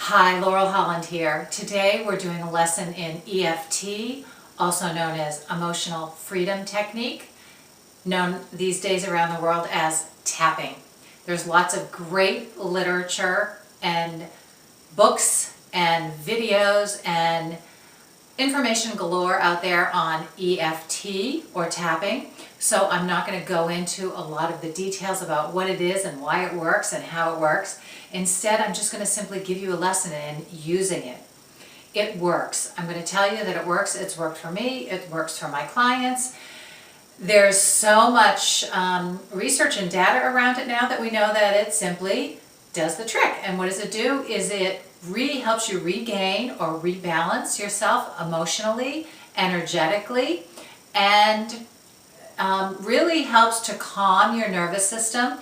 Hi, Laurel Holland here. Today we're doing a lesson in EFT, also known as Emotional Freedom Technique, known these days around the world as tapping. There's lots of great literature and books and videos and information galore out there on EFT or tapping. So I'm not going to go into a lot of the details about what it is and why it works and how it works. Instead, I'm just going to simply give you a lesson in using it. It works. I'm going to tell you that it works. It's worked for me. It works for my clients. There's so much research and data around it now that we know that it simply does the trick. And what does it do is it helps you regain or rebalance yourself emotionally, energetically, and really helps to calm your nervous system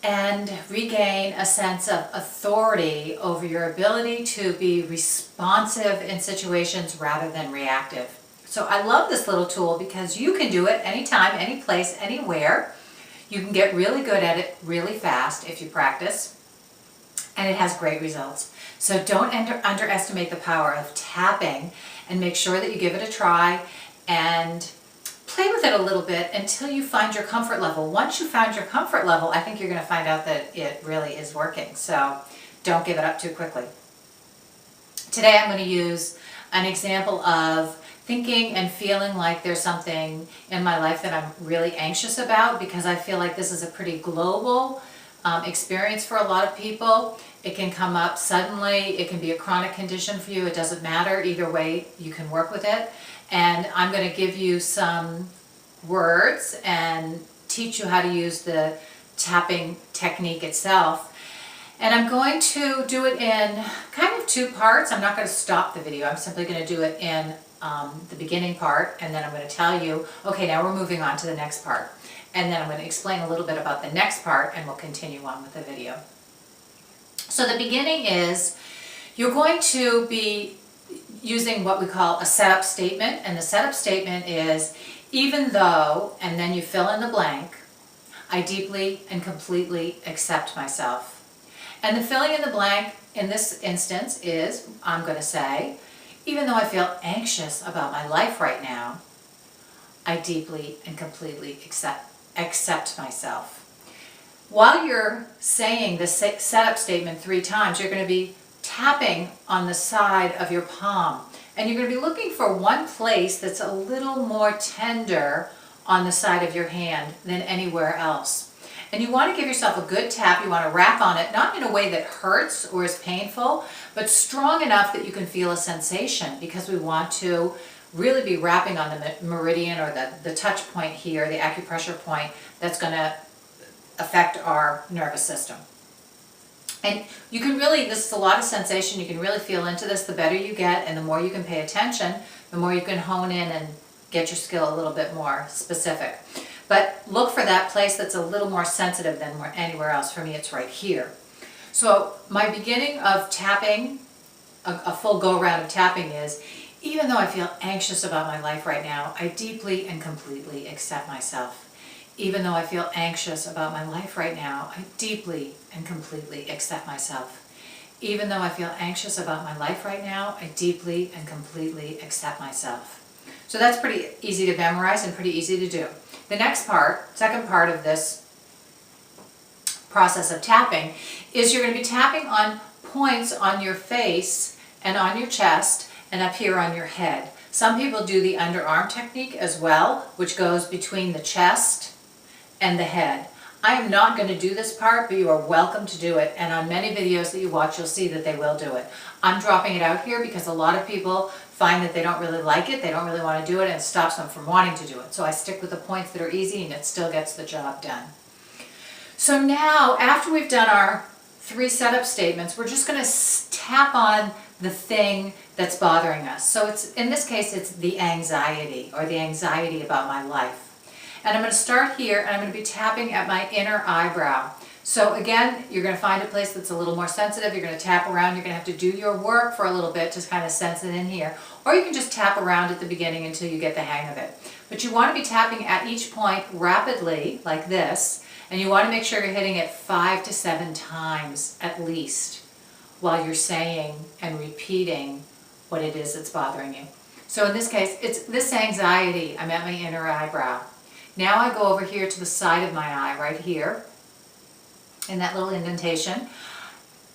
and regain a sense of authority over your ability to be responsive in situations rather than reactive. So I love this little tool because you can do it anytime, any place, anywhere. You can get really good at it really fast if you practice, and it has great results. So don't underestimate the power of tapping, and make sure that you give it a try and play with it a little bit until you find your comfort level. Once you found your comfort level, I think you're going to find out that it really is working. So don't give it up too quickly. Today I'm going to use an example of thinking and feeling like there's something in my life that I'm really anxious about, because I feel like this is a pretty global experience for a lot of people. It can come up suddenly. It can be a chronic condition for you. It doesn't matter. Either way, you can work with it. And I'm going to give you some words and teach you how to use the tapping technique itself. And I'm going to do it in kind of two parts. I'm not going to stop the video. I'm simply going to do it in the beginning part, and then I'm going to tell you, okay, now we're moving on to the next part. And then I'm going to explain a little bit about the next part, and we'll continue on with the video. So the beginning is, you're going to be using what we call a setup statement, and the setup statement is, even though, and then you fill in the blank, I deeply and completely accept myself. And the filling in the blank in this instance is, I'm going to say, even though I feel anxious about my life right now, I deeply and completely accept myself. While you're saying the setup statement 3 times, you're going to be tapping on the side of your palm. And you're going to be looking for one place that's a little more tender on the side of your hand than anywhere else. And you want to give yourself a good tap. You want to rap on it, not in a way that hurts or is painful, but strong enough that you can feel a sensation, because we want to really be rapping on the meridian or the touch point here, the acupressure point that's going to affect our nervous system. And you can really, this is a lot of sensation, you can really feel into this. The better you get and the more you can pay attention, the more you can hone in and get your skill a little bit more specific. But look for that place that's a little more sensitive than anywhere else. For me, it's right here. So my beginning of tapping, a full go-around of tapping is, even though I feel anxious about my life right now, I deeply and completely accept myself. Even though I feel anxious about my life right now, I deeply and completely accept myself. Even though I feel anxious about my life right now, I deeply and completely accept myself. So that's pretty easy to memorize and pretty easy to do. The next part, second part of this process of tapping, is you're going to be tapping on points on your face and on your chest and up here on your head. Some people do the underarm technique as well, which goes between the chest and the head. I am not going to do this part, but you are welcome to do it. And on many videos that you watch, you'll see that they will do it. I'm dropping it out here because a lot of people find that they don't really like it, they don't really want to do it, and it stops them from wanting to do it. So I stick with the points that are easy, and it still gets the job done. So now, after we've done our 3 setup statements, we're just going to tap on the thing that's bothering us. So it's, in this case, it's the anxiety, or the anxiety about my life. And I'm going to start here, and I'm going to be tapping at my inner eyebrow. So again, you're going to find a place that's a little more sensitive. You're going to tap around. You're going to have to do your work for a little bit to kind of sense it in here. Or you can just tap around at the beginning until you get the hang of it. But you want to be tapping at each point rapidly, like this. And you want to make sure you're hitting it 5 to 7 times at least. while you're saying and repeating what it is that's bothering you. So in this case, it's this anxiety. I'm at my inner eyebrow. Now I go over here to the side of my eye, right here, in that little indentation.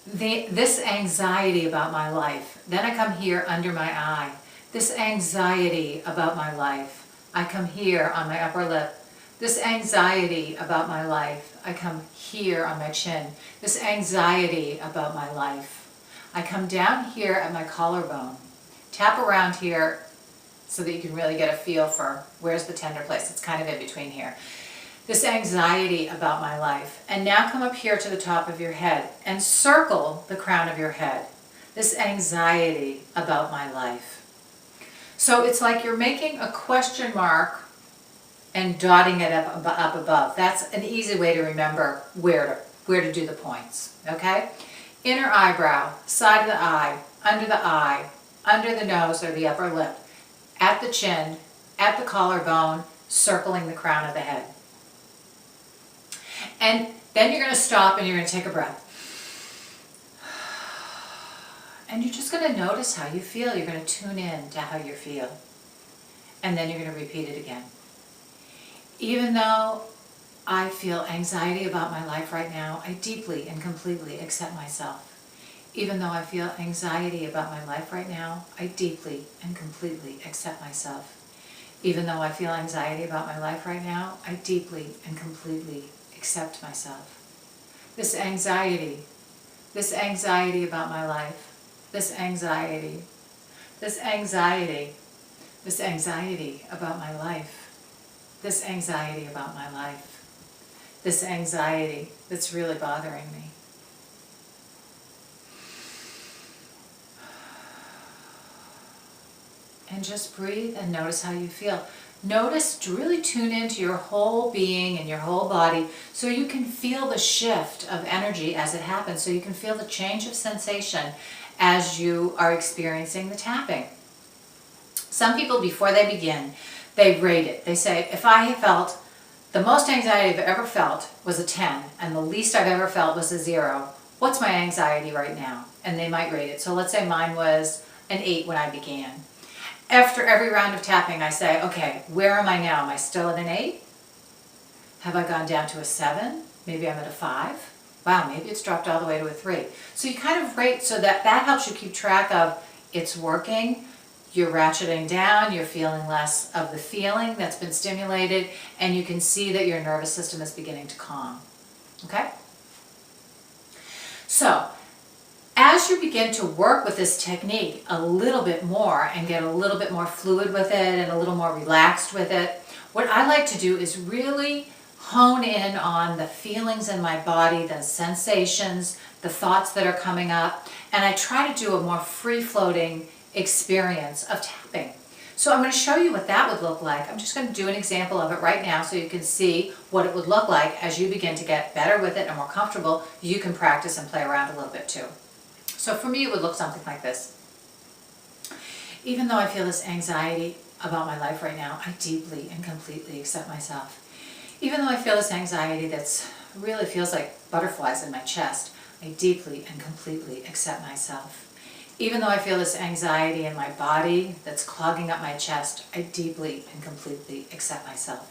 This anxiety about my life. Then I come here under my eye. This anxiety about my life. I come here on my upper lip. This anxiety about my life. I come here on my chin. This anxiety about my life. I come down here at my collarbone. Tap around here so that you can really get a feel for where's the tender place. It's kind of in between here. This anxiety about my life. And now come up here to the top of your head and circle the crown of your head. This anxiety about my life. So it's like you're making a question mark and dotting it up above. That's an easy way to remember where to do the points, okay? Inner eyebrow, side of the eye, under the nose or the upper lip, at the chin, at the collarbone, circling the crown of the head. And then you're going to stop and you're going to take a breath. And you're just going to notice how you feel. You're going to tune in to how you feel. And then you're going to repeat it again. Even though I feel anxiety about my life right now, I deeply and completely accept myself. Even though I feel anxiety about my life right now, I deeply and completely accept myself. Even though I feel anxiety about my life right now, I deeply and completely accept myself. This anxiety about my life, this anxiety about my life, this anxiety about my life, this anxiety that's really bothering me. And just breathe and notice how you feel. Notice, really tune into your whole being and your whole body so you can feel the shift of energy as it happens, so you can feel the change of sensation as you are experiencing the tapping. Some people, before they begin, they rate it. They say, if I felt, the most anxiety I've ever felt was a 10, and the least I've ever felt was a 0, what's my anxiety right now? And they might rate it. So let's say mine was an 8 when I began. After every round of tapping, I say, okay, where am I now? Am I still at an 8? Have I gone down to a 7? Maybe I'm at a 5. Wow, maybe it's dropped all the way to a 3. So you kind of rate so that helps you keep track of it's working, you're ratcheting down, you're feeling less of the feeling that's been stimulated, and you can see that your nervous system is beginning to calm. Okay? So, as you begin to work with this technique a little bit more and get a little bit more fluid with it and a little more relaxed with it, what I like to do is really hone in on the feelings in my body, the sensations, the thoughts that are coming up, and I try to do a more free-floating experience of tapping. So I'm going to show you what that would look like. I'm just going to do an example of it right now so you can see what it would look like as you begin to get better with it and more comfortable. You can practice and play around a little bit too. So for me, it would look something like this. Even though I feel this anxiety about my life right now, I deeply and completely accept myself. Even though I feel this anxiety that's really feels like butterflies in my chest, I deeply and completely accept myself. Even though I feel this anxiety in my body that's clogging up my chest, I deeply and completely accept myself.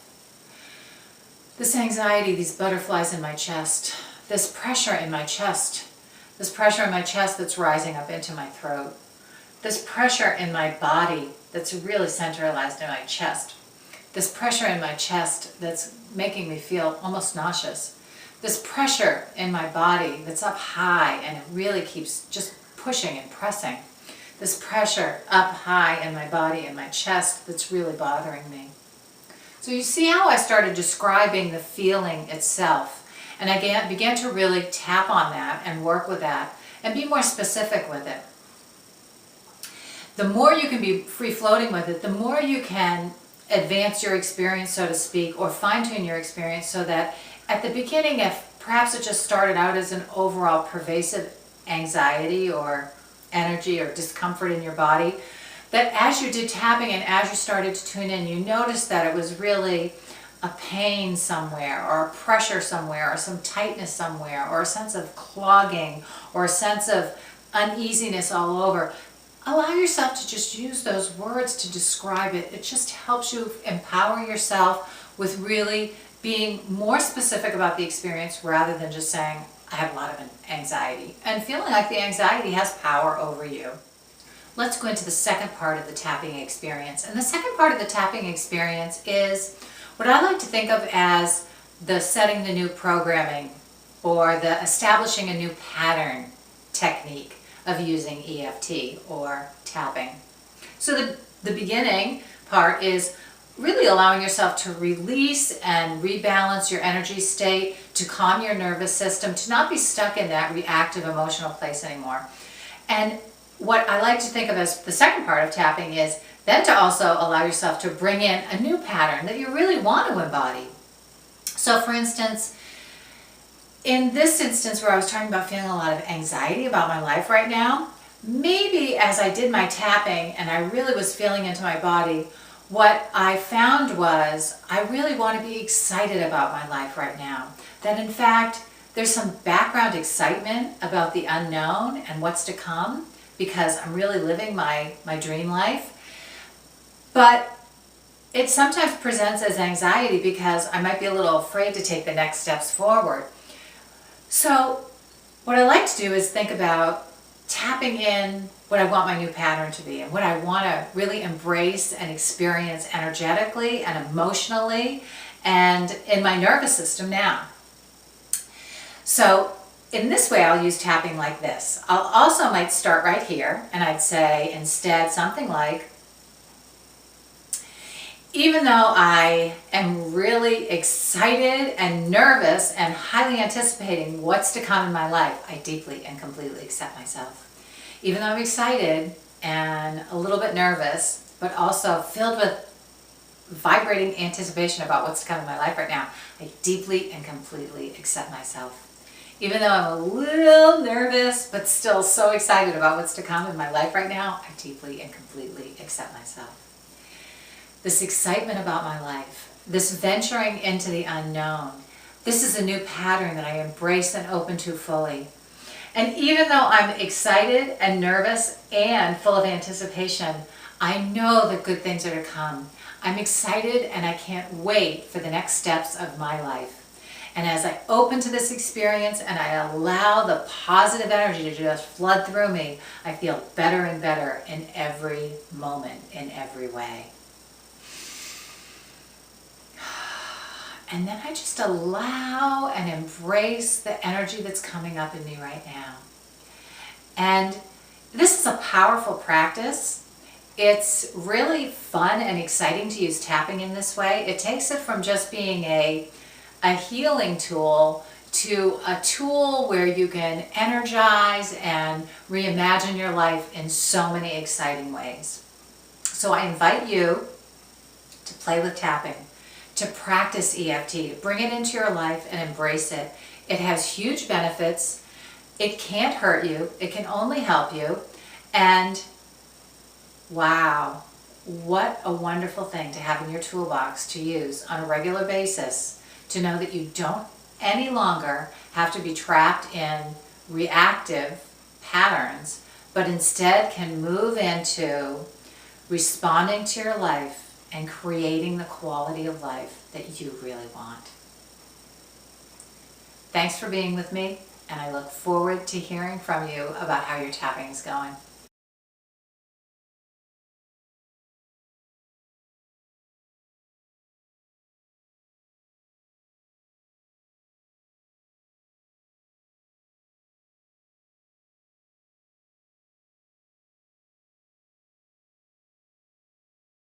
This anxiety, these butterflies in my chest, this pressure in my chest that's rising up into my throat, this pressure in my body that's really centralized in my chest, this pressure in my chest that's making me feel almost nauseous, this pressure in my body that's up high and it really keeps just pushing and pressing, this pressure up high in my body and my chest that's really bothering me. So you see how I started describing the feeling itself, and I began to really tap on that and work with that and be more specific with it. The more you can be free-floating with it, the more you can advance your experience, so to speak, or fine-tune your experience so that at the beginning, if perhaps it just started out as an overall pervasive anxiety or energy or discomfort in your body, that as you did tapping and as you started to tune in, you noticed that it was really a pain somewhere or a pressure somewhere or some tightness somewhere or a sense of clogging or a sense of uneasiness all over, allow yourself to just use those words to describe it. It just helps you empower yourself with really being more specific about the experience rather than just saying, I have a lot of anxiety, and feeling like the anxiety has power over you. Let's go into the second part of the tapping experience. And the second part of the tapping experience is what I like to think of as the setting the new programming or the establishing a new pattern technique of using EFT or tapping. So the beginning part is really allowing yourself to release and rebalance your energy state, to calm your nervous system, to not be stuck in that reactive emotional place anymore. And what I like to think of as the second part of tapping is then to also allow yourself to bring in a new pattern that you really want to embody. So for instance, in this instance where I was talking about feeling a lot of anxiety about my life right now, maybe as I did my tapping and I really was feeling into my body, what I found was I really want to be excited about my life right now. That in fact, there's some background excitement about the unknown and what's to come because I'm really living my dream life. But it sometimes presents as anxiety because I might be a little afraid to take the next steps forward. So what I like to do is think about tapping in what I want my new pattern to be and what I want to really embrace and experience energetically and emotionally and in my nervous system now. So in this way, I'll use tapping like this. I'll also might start right here and I'd say instead something like, even though I am really excited and nervous and highly anticipating what's to come in my life, I deeply and completely accept myself. Even though I'm excited and a little bit nervous, but also filled with vibrating anticipation about what's to come in my life right now, I deeply and completely accept myself. Even though I'm a little nervous, but still so excited about what's to come in my life right now, I deeply and completely accept myself. This excitement about my life, this venturing into the unknown, this is a new pattern that I embrace and open to fully. And even though I'm excited and nervous and full of anticipation, I know that good things are to come. I'm excited and I can't wait for the next steps of my life. And as I open to this experience and I allow the positive energy to just flood through me, I feel better and better in every moment, in every way. And then I just allow and embrace the energy that's coming up in me right now. And this is a powerful practice. It's really fun and exciting to use tapping in this way. It takes it from just being a healing tool to a tool where you can energize and reimagine your life in so many exciting ways. So I invite you to play with tapping, to practice EFT, to bring it into your life and embrace it. It has huge benefits. It can't hurt you. It can only help you. And wow, what a wonderful thing to have in your toolbox to use on a regular basis, to know that you don't any longer have to be trapped in reactive patterns, but instead can move into responding to your life and creating the quality of life that you really want. Thanks for being with me, and I look forward to hearing from you about how your tapping is going.